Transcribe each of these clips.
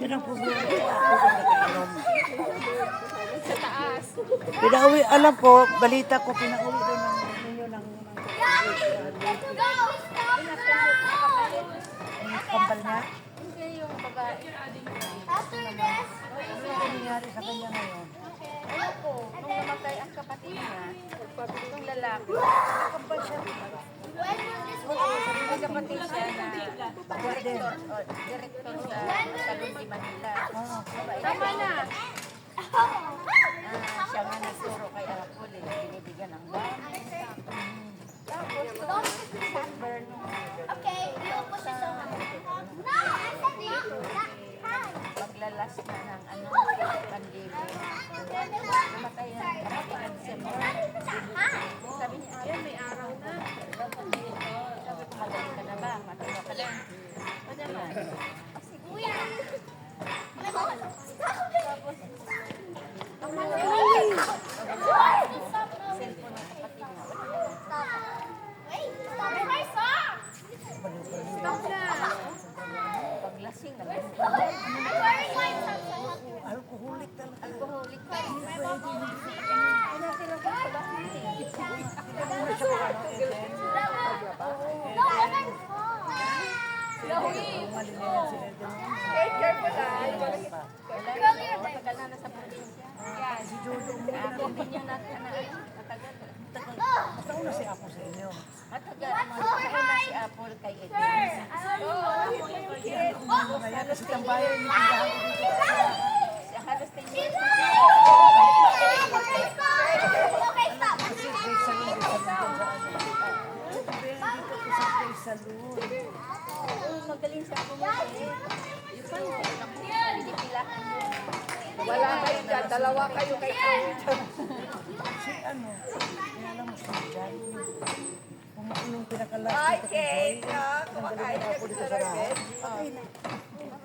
Yan ang problema ko. Ako nakainom. Sa taas. Pinauwi, alam ko, balita ko, pinauwi doon ng ninyo ng kambal niya. Hindi yung babae. Ano yung nangyari sa kanya ngayon? Ano po, nung namatay ang kapatid niya, itong lalaki, nakambal siya. May kapatid siya na director sa Salon de Manila. Tama na. Siya nga nagturo kay Apple, binibigyan ng bang. Tapos, December nung maglalas na ng pandemic. Namatay ang kapatid ng December. Sabi niya, ay, may araw na. Sabi ko, magaling ka na ba? Matuwa ka lang. O naman. Sige. Tapos, cellphone ng kapatid niya. Stop na. Paglasing na. Alcoholic talaga. Alcoholic ka. Matagal na nasa probinsya. Si Jojo mo. Hindi niya matagal. Basta una si Apo sa inyo. Matagal. Matagal si Apple kay Edwin. Kaya kasi tambayan yung tindahan ko dito. Halos 10 years. Kasi may salon din sa saan. Dito ko sa may salon. Magaling siya bumili. Pinipilahan mo. Wala kayo dyan, dalawa kayo kay Si ano, alam mo siya dyan. Nung pinakalas Ay, dito kay Kate, Joy. kumakain Nanggaling ka ako dito sa sa rahat.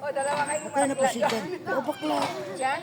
O, dalawa kayo Patay na po si Jan. O bakla. Diyan?